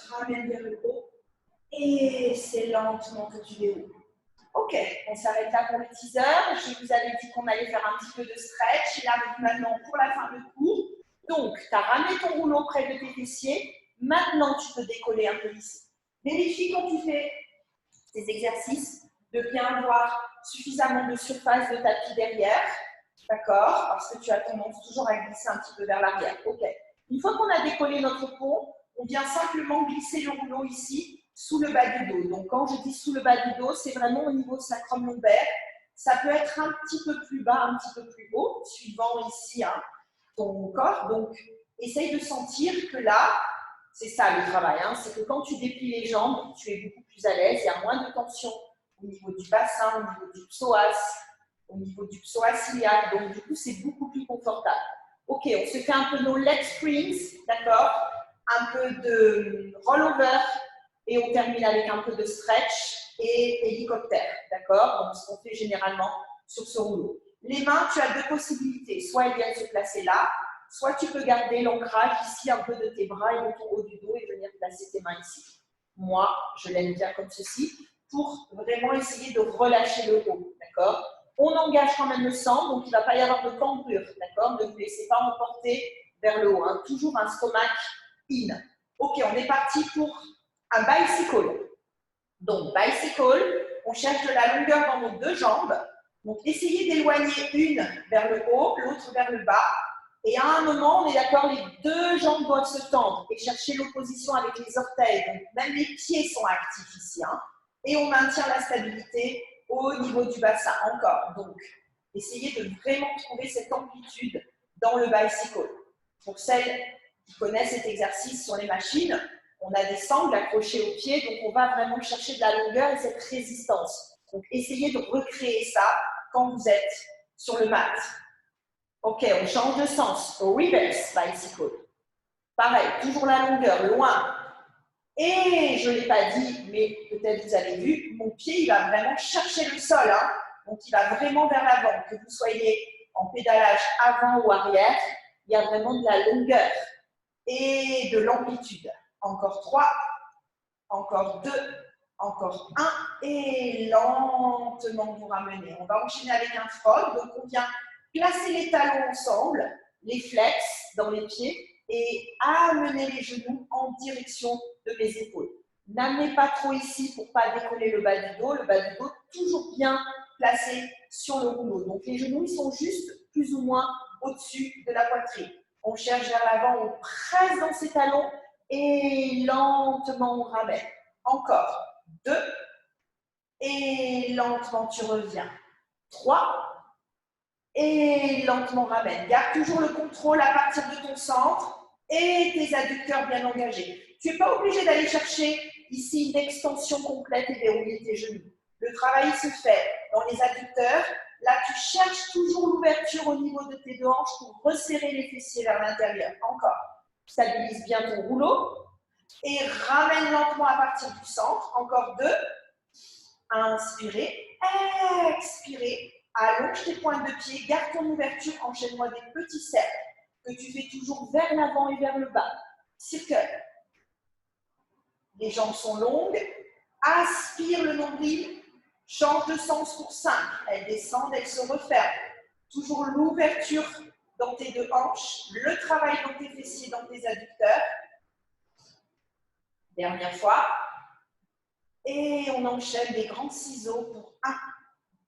Ramène vers le haut. Et c'est lentement que tu déroules. Ok, on s'arrête là pour le teaser. Je vous avais dit qu'on allait faire un petit peu de stretch. Et là, maintenant, pour la fin de cours. Donc, tu as ramené ton rouleau près de tes fessiers. Maintenant, tu peux décoller un peu ici. Vérifie quand tu fais tes exercices de bien avoir suffisamment de surface de tapis derrière. D'accord? Parce que tu as tendance toujours à glisser un petit peu vers l'arrière. Ok. Une fois qu'on a décollé notre pont, on vient simplement glisser le rouleau ici, sous le bas du dos. Donc, quand je dis sous le bas du dos, c'est vraiment au niveau sacrum lombaire. Ça peut être un petit peu plus bas, un petit peu plus haut, suivant ici hein, ton corps. Donc, essaye de sentir que là, c'est ça le travail, hein, c'est que quand tu déplies les jambes, tu es beaucoup plus à l'aise, il y a moins de tension au niveau du bassin, au niveau du psoas, au niveau du psoas iliaque. Donc, du coup, c'est beaucoup plus confortable. Ok, on se fait un peu nos leg springs, d'accord? Un peu de rollover et on termine avec un peu de stretch et hélicoptère, d'accord? Donc, ce qu'on fait généralement sur ce rouleau. Les mains, tu as deux possibilités. Soit elles viennent se placer là, soit tu peux garder l'ancrage ici un peu de tes bras et de ton haut du dos et venir placer tes mains ici. Moi, je l'aime bien comme ceci pour vraiment essayer de relâcher le haut, d'accord? On engage quand même le sang, donc il ne va pas y avoir de cambrure, d'accord? Ne vous laissez pas emporter vers le haut, hein. Toujours un stomach in. Ok, on est parti pour un bicycle. Donc, bicycle, on cherche de la longueur dans nos deux jambes. Donc, essayez d'éloigner une vers le haut, l'autre vers le bas. Et à un moment, on est d'accord, les deux jambes doivent se tendre et chercher l'opposition avec les orteils. Donc, même les pieds sont actifs ici. Hein. Et on maintient la stabilité au niveau du bassin encore. Donc, essayez de vraiment trouver cette amplitude dans le bicycle. Pour celles qui connaissent cet exercice sur les machines, on a des sangles accrochées aux pieds, donc on va vraiment chercher de la longueur et cette résistance. Donc, essayez de recréer ça quand vous êtes sur le mat. Ok, on change de sens. Reverse bicycle. Pareil, toujours la longueur, loin. Et je ne l'ai pas dit, mais peut-être vous avez vu, mon pied, il va vraiment chercher le sol. Hein. Donc, il va vraiment vers l'avant. Que vous soyez en pédalage avant ou arrière, il y a vraiment de la longueur et de l'amplitude. Encore 3, encore 2, encore 1 et lentement vous ramenez. On va enchaîner avec un frog. Donc, on vient placer les talons ensemble, les flex dans les pieds et amener les genoux en direction de mes épaules. N'amenez pas trop ici pour ne pas décoller le bas du dos. Le bas du dos toujours bien placé sur le rouleau. Donc, les genoux, ils sont juste plus ou moins au-dessus de la poitrine. On cherche vers l'avant, on presse dans ses talons et lentement on ramène. Encore 2 et lentement tu reviens. 3 et lentement ramène. Garde toujours le contrôle à partir de ton centre et tes adducteurs bien engagés. Tu n'es pas obligé d'aller chercher ici une extension complète et dérouler tes genoux. Le travail se fait dans les adducteurs. Là, tu cherches toujours l'ouverture au niveau de tes deux hanches pour resserrer les fessiers vers l'intérieur. Encore. Stabilise bien ton rouleau et ramène lentement à partir du centre. Encore 2. Inspirez, expirez. Allonge tes pointes de pied, garde ton ouverture, enchaîne-moi des petits cercles que tu fais toujours vers l'avant et vers le bas. Circle. Les jambes sont longues. Aspire le nombril. Change de sens pour 5. Elles descendent, elles se referment. Toujours l'ouverture dans tes deux hanches, le travail dans tes fessiers, dans tes adducteurs. Dernière fois. Et on enchaîne des grands ciseaux pour 1,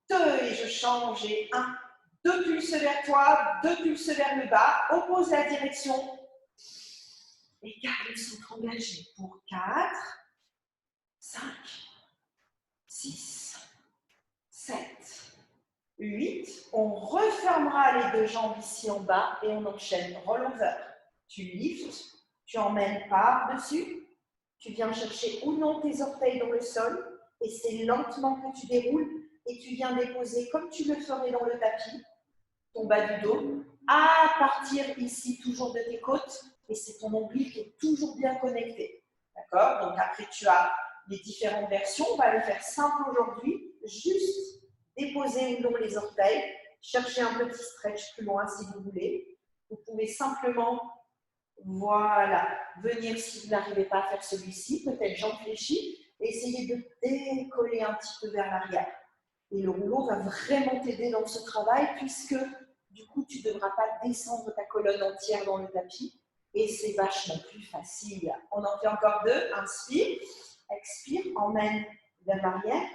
2, et je change, et 1, 2 pulses vers toi, 2 pulses vers le bas, oppose la direction, et garde le centre engagé pour 4, 5, 6, 7, 8, on refermera les deux jambes ici en bas, et on enchaîne rollover, tu liftes, tu emmènes par-dessus, tu viens chercher ou non tes orteils dans le sol, et c'est lentement que tu déroules, et tu viens déposer, comme tu le ferais dans le tapis, ton bas du dos, à partir ici toujours de tes côtes, et c'est ton nombril qui est toujours bien connecté. D'accord? Donc après, tu as les différentes versions. On va le faire simple aujourd'hui. Juste déposer ou non les orteils, chercher un petit stretch plus loin si vous voulez. Vous pouvez simplement, voilà, venir si vous n'arrivez pas à faire celui-ci, peut-être jambes fléchies, et essayer de décoller un petit peu vers l'arrière. Et le rouleau va vraiment t'aider dans ce travail puisque du coup, tu ne devras pas descendre ta colonne entière dans le tapis et c'est vachement plus facile. On en fait encore 2. Inspire, expire, emmène vers l'arrière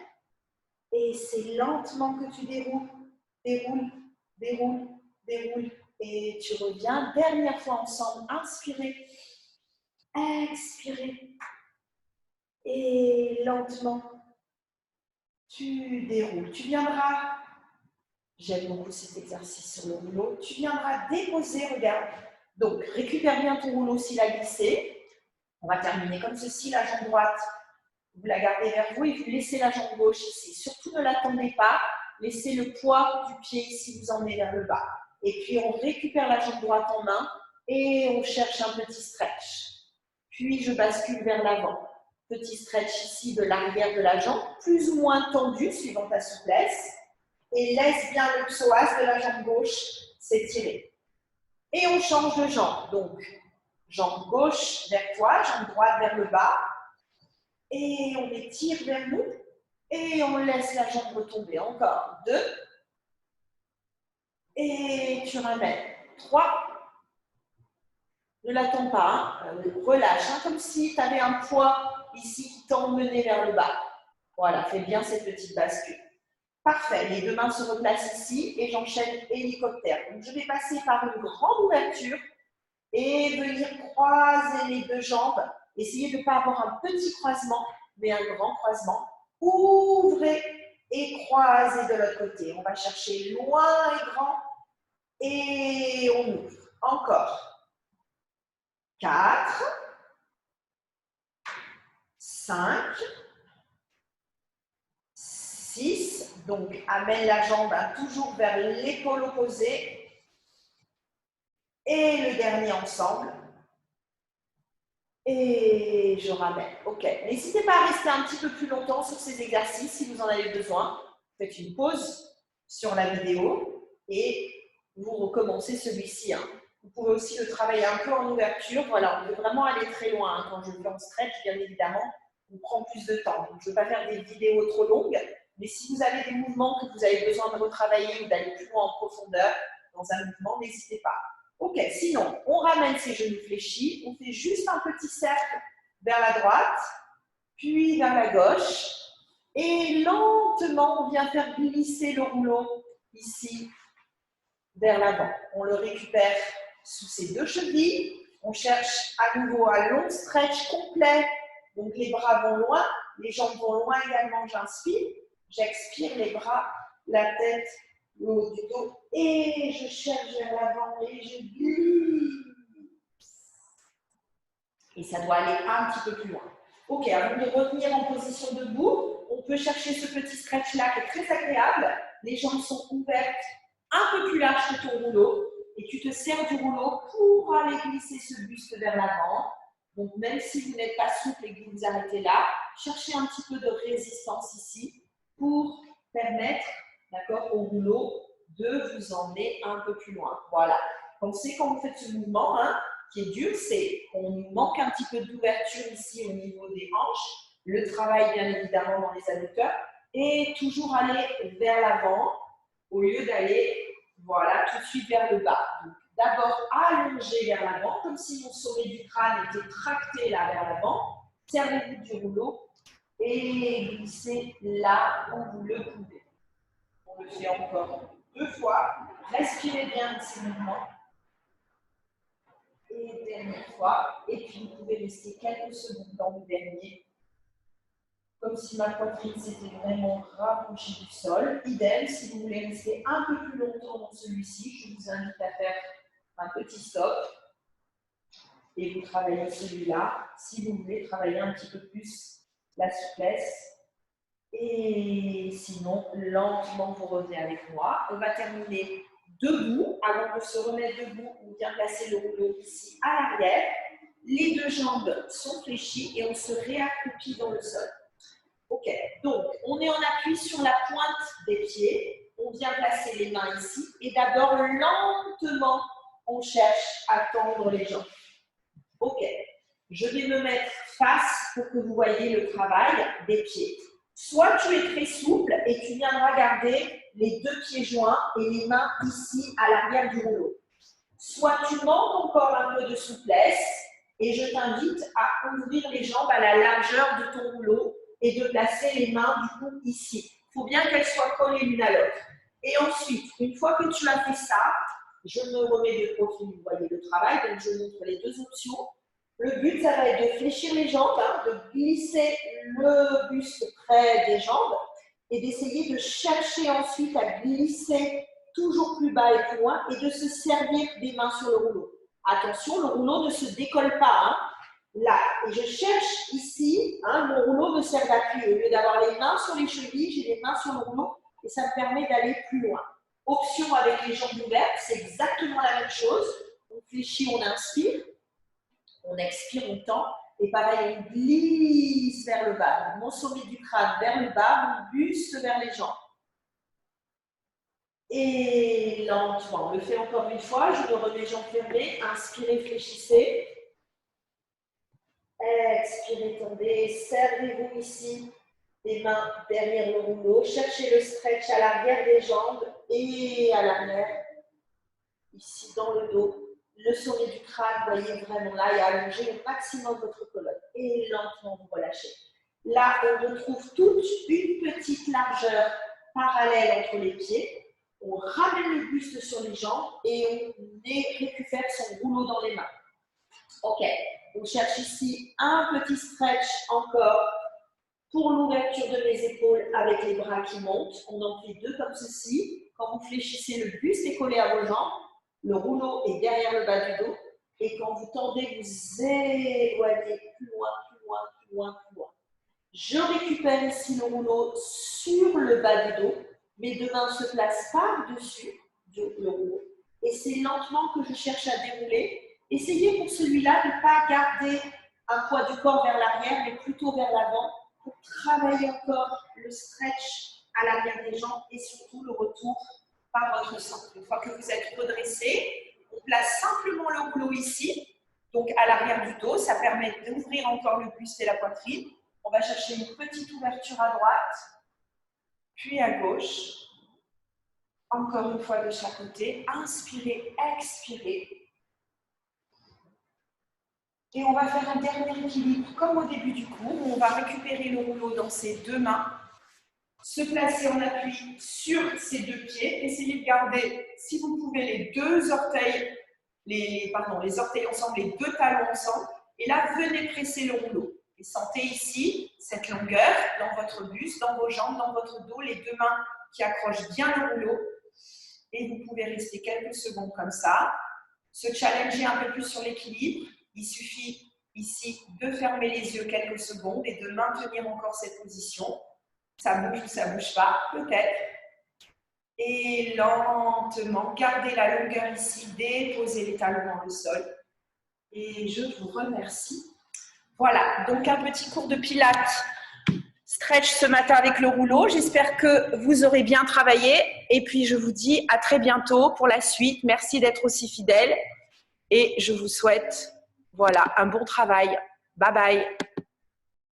et c'est lentement que tu déroules, déroules, déroules, déroules et tu reviens. Dernière fois ensemble, inspirez, Expirez. Et lentement, tu déroules. Tu viendras, j'aime beaucoup cet exercice sur le rouleau, tu viendras déposer, regarde. Donc, récupère bien ton rouleau s'il a glissé. On va terminer comme ceci, la jambe droite, vous la gardez vers vous et vous laissez la jambe gauche ici. Surtout ne l'attendez pas, laissez le poids du pied ici vous emmener vers le bas. Et puis on récupère la jambe droite en main et on cherche un petit stretch. Puis je bascule vers l'avant. Petit stretch ici de l'arrière de la jambe, plus ou moins tendu suivant ta souplesse. Et laisse bien le psoas de la jambe gauche s'étirer. Et on change de jambe. Donc, jambe gauche vers toi, jambe droite vers le bas. Et on étire vers nous. Et on laisse la jambe retomber. Encore 2. Et tu ramènes. 3. Ne l'attends pas. Hein. Relâche. Hein, comme si tu avais un poids ici qui t'emmenait vers le bas. Voilà, fais bien cette petite bascule. Parfait. Les deux mains se replacent ici et j'enchaîne hélicoptère. Donc, je vais passer par une grande ouverture et venir croiser les deux jambes. Essayez de ne pas avoir un petit croisement, mais un grand croisement. Ouvrez et croisez de l'autre côté. On va chercher loin et grand et on ouvre. Encore. 4, 5, 6. Donc, amène la jambe toujours vers l'épaule opposée. Et le dernier ensemble. Et je ramène. OK. N'hésitez pas à rester un petit peu plus longtemps sur ces exercices si vous en avez besoin. Faites une pause sur la vidéo et vous recommencez celui-ci. Hein. Vous pouvez aussi le travailler un peu en ouverture. Voilà, on peut vraiment aller très loin. Hein. Quand je le fais en stretch, bien évidemment, on prend plus de temps. Donc, je ne veux pas faire des vidéos trop longues. Mais si vous avez des mouvements que vous avez besoin de retravailler ou d'aller plus loin en profondeur dans un mouvement, n'hésitez pas. Ok, sinon, on ramène ses genoux fléchis, on fait juste un petit cercle vers la droite, puis vers la gauche, et lentement, on vient faire glisser le rouleau ici vers l'avant. On le récupère sous ses deux chevilles, on cherche à nouveau un long stretch complet, donc les bras vont loin, les jambes vont loin également, j'inspire, j'expire les bras, la tête, le haut du dos, et je cherche vers l'avant et je glisse. Et ça doit aller un petit peu plus loin. Ok, avant de revenir en position debout, on peut chercher ce petit stretch-là qui est très agréable. Les jambes sont ouvertes, un peu plus larges que ton rouleau, et tu te sers du rouleau pour aller glisser ce buste vers l'avant. Donc, même si vous n'êtes pas souple et que vous vous arrêtez là, cherchez un petit peu de résistance ici pour permettre, d'accord, au rouleau de vous emmener un peu plus loin. Voilà. Pensez quand vous faites ce mouvement, hein, qui est dur, c'est qu'on nous manque un petit peu d'ouverture ici au niveau des hanches, le travail bien évidemment dans les adducteurs, et toujours aller vers l'avant au lieu d'aller, voilà, tout de suite vers le bas. Donc, d'abord allonger vers l'avant, comme si mon sommet du crâne était tracté là vers l'avant. Servez-vous du rouleau et glissez là où vous le pouvez. On le fait encore 2 fois. Respirez bien ces mouvements. Et dernière fois. Et puis vous pouvez rester quelques secondes dans le dernier. Comme si ma poitrine s'était vraiment rapprochée du sol. Idem, si vous voulez rester un peu plus longtemps dans celui-ci, je vous invite à faire un petit stop. Et vous travaillez celui-là. Si vous voulez travailler un petit peu plus la souplesse. Et sinon, lentement, vous revenez avec moi. On va terminer debout. Avant de se remettre debout, on vient placer le rouleau ici à l'arrière. Les deux jambes sont fléchies et on se réaccroupit dans le sol. Ok, donc on est en appui sur la pointe des pieds. On vient placer les mains ici. Et d'abord, lentement, on cherche à tendre les jambes. Ok, je vais me mettre face pour que vous voyez le travail des pieds. Soit tu es très souple et tu viendras garder les deux pieds joints et les mains ici à l'arrière du rouleau. Soit tu manques encore un peu de souplesse et je t'invite à ouvrir les jambes à la largeur de ton rouleau et de placer les mains du coup ici. Il faut bien qu'elles soient collées l'une à l'autre. Et ensuite, une fois que tu as fait ça, je me remets de profil, vous voyez le travail, donc je montre les deux options. Le but, ça va être de fléchir les jambes, hein, de glisser le buste près des jambes et d'essayer de chercher ensuite à glisser toujours plus bas et plus loin et de se servir des mains sur le rouleau. Attention, le rouleau ne se décolle pas. Hein. Là, et je cherche ici, hein, mon rouleau me sert d'appui. Au lieu d'avoir les mains sur les chevilles, j'ai les mains sur le rouleau et ça me permet d'aller plus loin. Option avec les jambes ouvertes, c'est exactement la même chose. On fléchit, on inspire, on expire, on tend et pareil, on glisse vers le bas. Donc, mon sommet du crâne vers le bas, mon buste vers les jambes. Et lentement, on le fait encore une fois, je me remets jambes fermées, inspirez, fléchissez. Expirez, tendez, servez-vous ici les mains derrière le rouleau. Cherchez le stretch à l'arrière des jambes et à l'arrière, ici dans le dos. Le sommet du crâne, voyez vraiment là, et allongez au maximum votre colonne. Et lentement, vous relâchez. Là, on retrouve toute une petite largeur parallèle entre les pieds. On ramène le buste sur les jambes et on récupère son rouleau dans les mains. Ok, on cherche ici un petit stretch encore pour l'ouverture de mes épaules avec les bras qui montent. On en fait deux comme ceci. Quand vous fléchissez, le buste est collé à vos jambes. Le rouleau est derrière le bas du dos. Et quand vous tendez, vous éloignez plus loin, plus loin, plus loin, plus loin. Je récupère ici le rouleau sur le bas du dos. Mes deux mains se placent par-dessus le rouleau. Et c'est lentement que je cherche à dérouler. Essayez pour celui-là de ne pas garder un poids du corps vers l'arrière, mais plutôt vers l'avant pour travailler encore le stretch à l'arrière des jambes et surtout le retour par votre centre. Une fois que vous êtes redressé, on place simplement le rouleau ici, donc à l'arrière du dos. Ça permet d'ouvrir encore le buste et la poitrine. On va chercher une petite ouverture à droite, puis à gauche. Encore une fois de chaque côté. Inspirez, expirez. Et on va faire un dernier équilibre comme au début du cours. On va récupérer le rouleau dans ses deux mains, se placer en appui sur ses deux pieds. Essayez de garder, si vous pouvez, les deux orteils, les orteils ensemble, les deux talons ensemble. Et là, venez presser le rouleau. Et sentez ici cette longueur dans votre buste, dans vos jambes, dans votre dos, les deux mains qui accrochent bien le rouleau. Et vous pouvez rester quelques secondes comme ça. Se challenger un peu plus sur l'équilibre. Il suffit ici de fermer les yeux quelques secondes et de maintenir encore cette position. Ça bouge ou ça ne bouge pas, peut-être. Et lentement, gardez la longueur ici, déposez les talons dans le sol. Et je vous remercie. Voilà, donc un petit cours de pilates stretch ce matin avec le rouleau. J'espère que vous aurez bien travaillé. Et puis, je vous dis à très bientôt pour la suite. Merci d'être aussi fidèles. Et je vous souhaite, voilà, un bon travail. Bye bye.